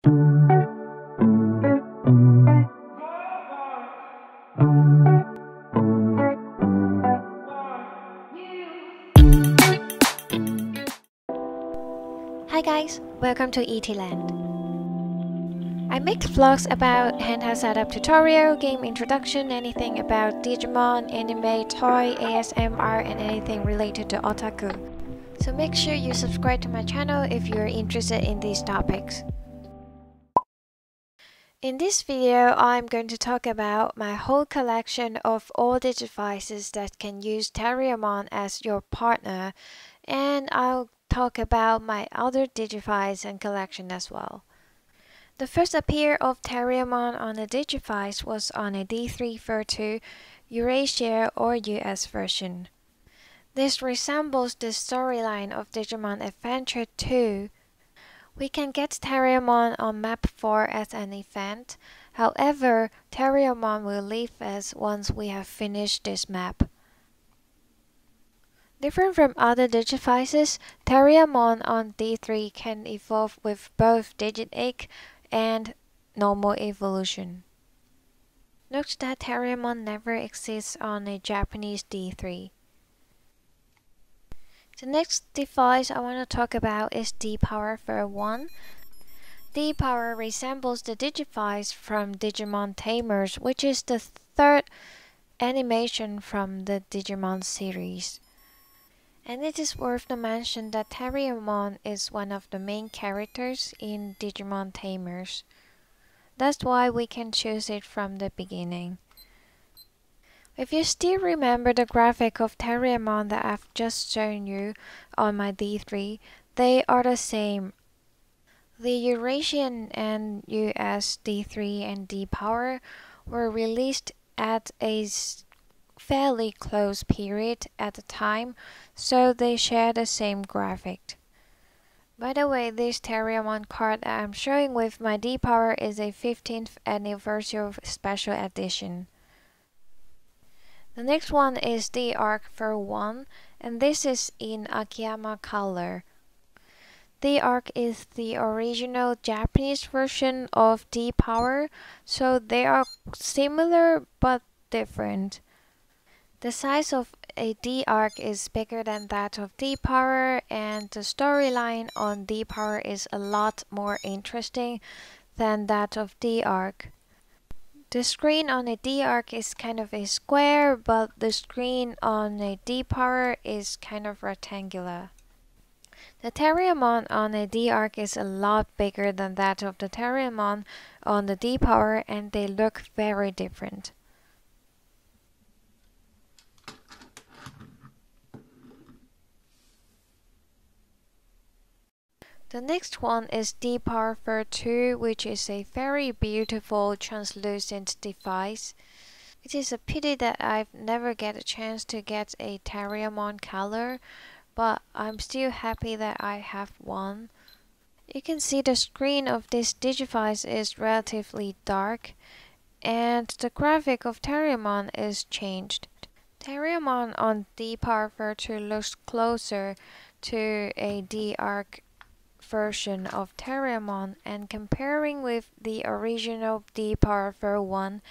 Hi guys, welcome to ET Land. I make vlogs about handheld setup tutorial, game introduction, anything about Digimon, anime, toy, ASMR, and anything related to otaku. So make sure you subscribe to my channel if you're interested in these topics. In this video, I'm going to talk about my whole collection of all Digivices that can use Terriermon as your partner, and I'll talk about my other Digivice and collection as well. The first appearance of Terriermon on a Digivice was on a D3 Fur2 Eurasia or US version. This resembles the storyline of Digimon Adventure 2. We can get Terriermon on map 4 as an event. However, Terriermon will leave us once we have finished this map. Different from other Digivices, Terriermon on D3 can evolve with both Digit Egg and normal evolution. Note that Terriermon never exists on a Japanese D3. The next device I want to talk about is D-Power Fur 1. D-Power resembles the Digivice from Digimon Tamers, which is the third animation from the Digimon series. And it is worth to mention that Terriermon is one of the main characters in Digimon Tamers. That's why we can choose it from the beginning. If you still remember the graphic of Terriermon that I've just shown you on my D3, they are the same. The Eurasian and US D3 and D-Power were released at a fairly close period at the time, so they share the same graphic. By the way, this Terriermon card that I'm showing with my D-Power is a 15th anniversary special edition. The next one is D-Arc Fur 1, and this is in Akiyama color. D-Arc is the original Japanese version of D-Power, so they are similar but different. The size of a D-Arc is bigger than that of D-Power, and the storyline on D-Power is a lot more interesting than that of D-Arc. The screen on a D-Arc is kind of a square, but the screen on a D-Power is kind of rectangular. The Terriermon on a D-Arc is a lot bigger than that of the Terriermon on the D-Power, and they look very different. The next one is D-Power Fur 2, which is a very beautiful translucent device. It is a pity that I've never get a chance to get a Terriermon color, but I'm still happy that I have one. You can see the screen of this Digivice is relatively dark, and the graphic of Terriermon is changed. Terriermon on D-Power Fur 2 looks closer to a D-Arc version of Terriermon, and comparing with the original D-Power Fur 1,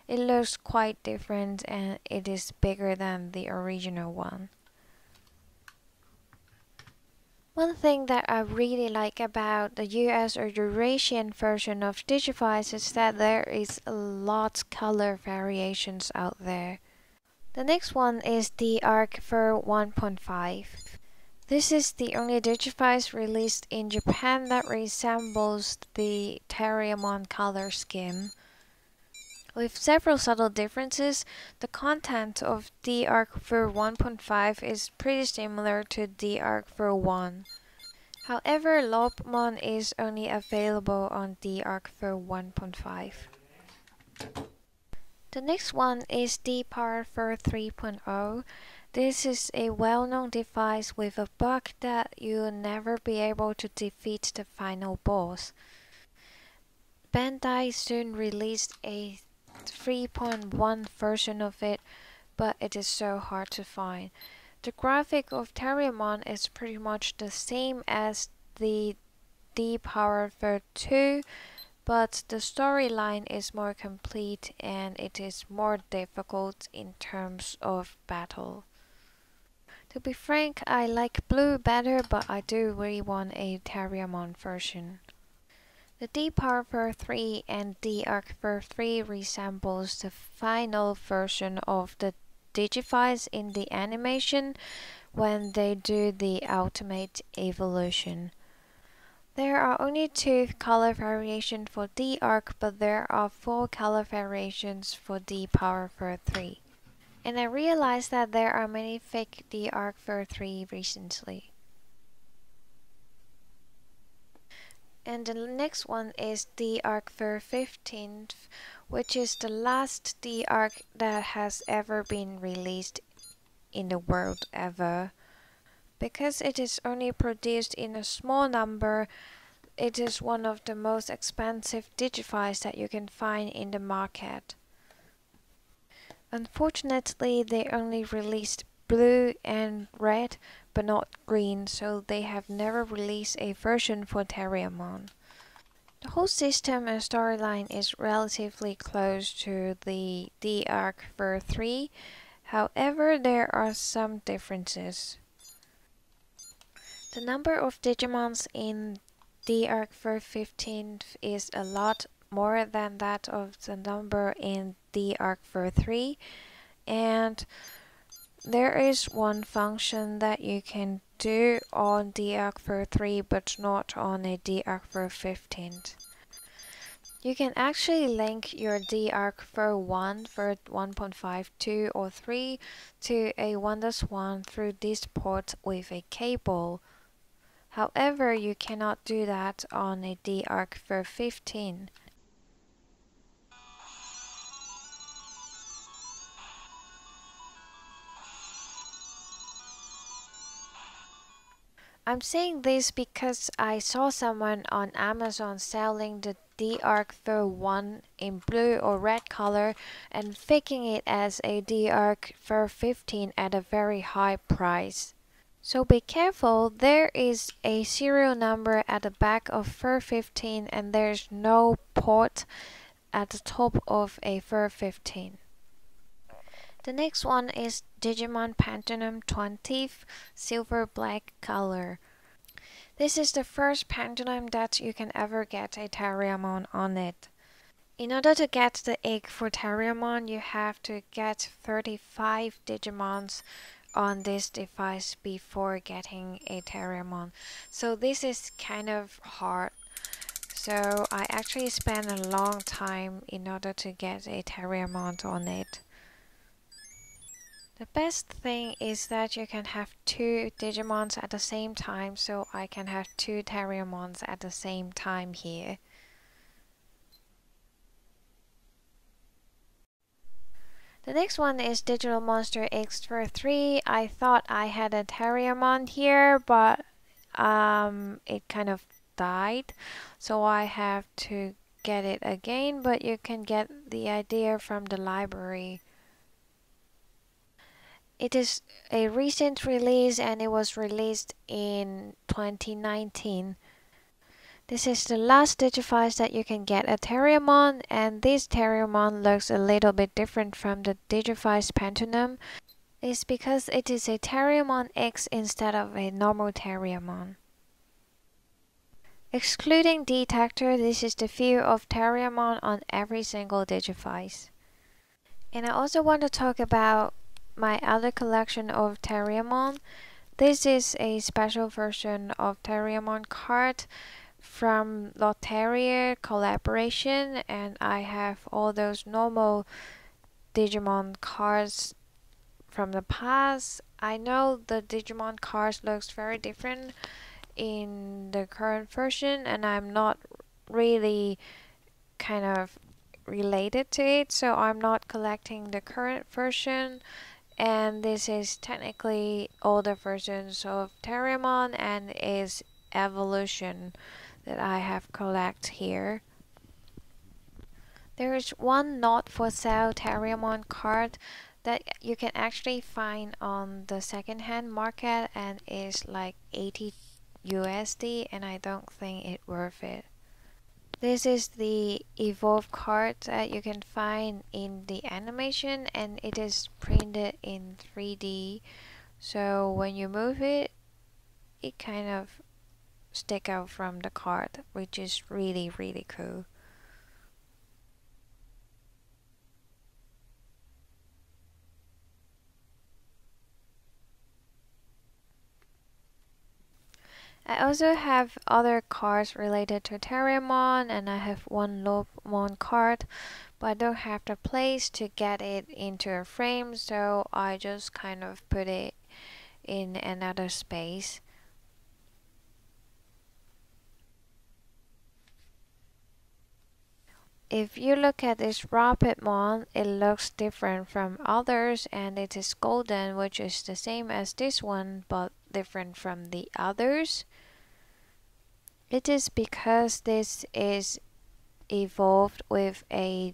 it looks quite different and it is bigger than the original one. One thing that I really like about the US or Eurasian version of Digivice is that there is a lot color variations out there. The next one is the Arc Fur 1.5. This is the only Digivice released in Japan that resembles the Terriermon color scheme. With several subtle differences, the content of D-Arc Fur 1.5 is pretty similar to D-Arc Fur 1. However, Lobmon is only available on D-Arc Fur 1.5. The next one is D-Power Fur 3.0. This is a well-known device with a bug that you'll never be able to defeat the final boss. Bandai soon released a 3.1 version of it, but it is so hard to find. The graphic of Terriermon is pretty much the same as the D-Power for 2, but the storyline is more complete and it is more difficult in terms of battle. To be frank, I like blue better, but I do really want a Terriermon version. The D-Power for 3 and D-Arc for 3 resembles the final version of the Digivice in the animation when they do the ultimate evolution. There are only 2 color variations for D-Arc, but there are 4 color variations for D-Power for 3. And I realized that there are many fake D-Arc for 3 recently. And the next one is D-Arc for 15, which is the last D-Arc that has ever been released in the world ever. Because it is only produced in a small number, it is one of the most expensive Digivices that you can find in the market. Unfortunately, they only released blue and red, but not green, so they have never released a version for Terriermon. The whole system and storyline is relatively close to the D-Arc for 3, however there are some differences. The number of Digimons in D-Arc for 15 is a lot more than that of the number in D-Arc for 3, and there is one function that you can do on D-Arc for 3 but not on a D-Arc for 15. You can actually link your D-Arc for 1 for 1.5, 2 or 3 to a Wonder-Swan through this port with a cable. However, you cannot do that on a D-Arc for 15. I'm saying this because I saw someone on Amazon selling the D-Arc for 1 in blue or red color and faking it as a D-Arc for 15 at a very high price. So be careful, there is a serial number at the back of Fur 15 and there's no port at the top of a Fur 15. The next one is Digimon Pantheon 20 silver black color. This is the first Pantheon that you can ever get a Terriermon on it. In order to get the egg for Terriermon, you have to get 35 Digimons on this device before getting a Terriermon. So this is kind of hard. So I actually spent a long time in order to get a Terriermon on it. The best thing is that you can have 2 Digimons at the same time, so I can have 2 Terriermons at the same time here. The next one is Digital Monster X for 3. I thought I had a Terriermon here, but it kind of died, so I have to get it again, but you can get the idea from the library. It is a recent release and it was released in 2019. This is the last Digivice that you can get a Terriermon, and this Terriermon looks a little bit different from the Digivice Pantheon. It's because it is a Terriermon X instead of a normal Terriermon. Excluding D-tector, this is the view of Terriermon on every single Digivice. And I also want to talk about my other collection of Terriermon. This is a special version of Terriermon card from Lotteria collaboration, and I have all those normal Digimon cards from the past. I know the Digimon cards looks very different in the current version, and I'm not really kind of related to it, so I'm not collecting the current version. And this is technically older versions of Terriermon and is evolution that I have collected here. There is one not for sale Terriermon card that you can actually find on the second-hand market and is like $80 USD, and I don't think it worth it. This is the Evolve card that you can find in the animation, and it is printed in 3D. So when you move it, it kind of stick out from the card, which is really cool. I also have other cards related to Terriermon, and I have one Lobemon card, but I don't have the place to get it into a frame, so I just kind of put it in another space. If you look at this Rapidmon, it looks different from others, and it is golden, which is the same as this one but different from the others. It is because this is evolved with a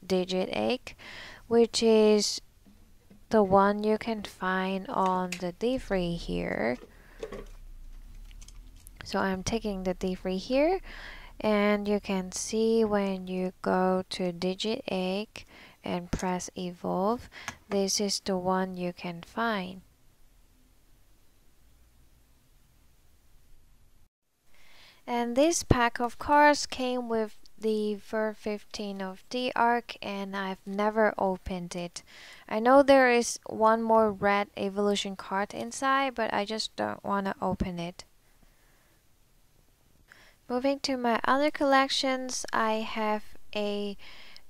digit egg, which is the one you can find on the D3 here. So I'm taking the D3 here, and you can see when you go to digit egg and press evolve, this is the one you can find. And this pack of cards came with the Ver 15 of the Arc, and I've never opened it. I know there is one more red evolution card inside, but I just don't want to open it. Moving to my other collections, I have a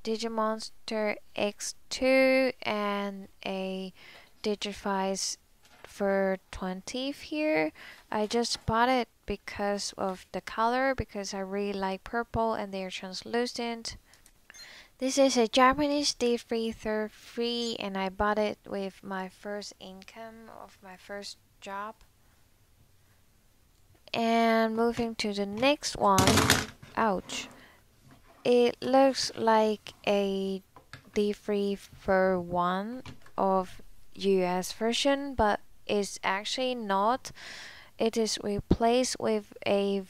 Digimonster X2 and a Digivice for 20 here. I just bought it because of the color, because I really like purple and they're translucent. This is a Japanese D3 third free, and I bought it with my first income of my first job. And moving to the next one, ouch. It looks like a D3 for 1 of US version, but it's actually not. It is replaced with a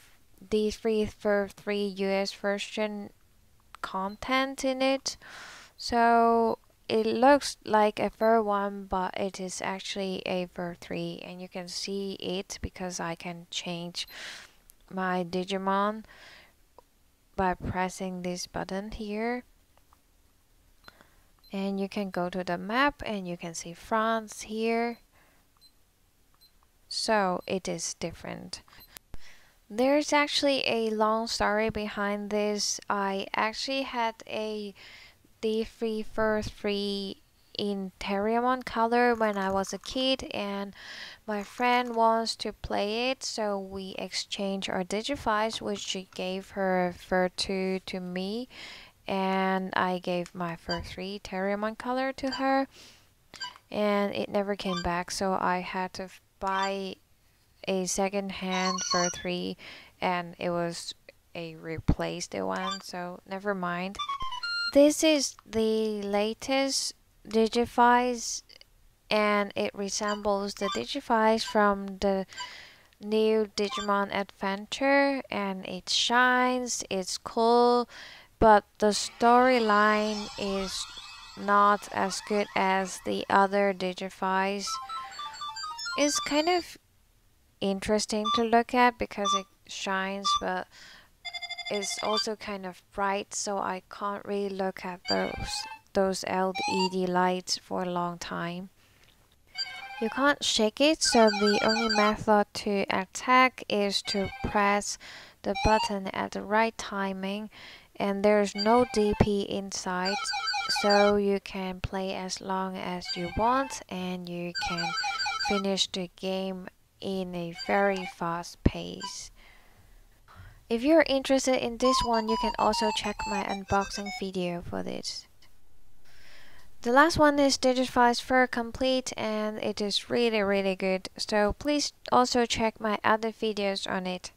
D3 for 3 US version content in it. So it looks like a Ver 1, but it is actually a Ver 3, and you can see it because I can change my Digimon by pressing this button here. And you can go to the map and you can see France here. So it is different. There's actually a long story behind this. I actually had a D3 for 3 in Terriermon color when I was a kid, and my friend wants to play it, so we exchanged our Digivice, which she gave her Ver 2 to me, and I gave my Ver 3 Terriermon color to her, and it never came back, so I had to buy a second-hand Ver 3, and it was a replaced one, so never mind. This is the latest Digivice, and it resembles the Digivice from the new Digimon Adventure, and it shines, it's cool, but the storyline is not as good as the other Digivice. It's kind of interesting to look at because it shines, but it's also kind of bright, so I can't really look at those LED lights for a long time. You can't shake it, so the only method to attack is to press the button at the right timing, and there's no DP inside, so you can play as long as you want and you can finish the game in a very fast pace. If you're interested in this one, you can also check my unboxing video for this. The last one is Digivice Fur Complete, and it is really good, so please also check my other videos on it.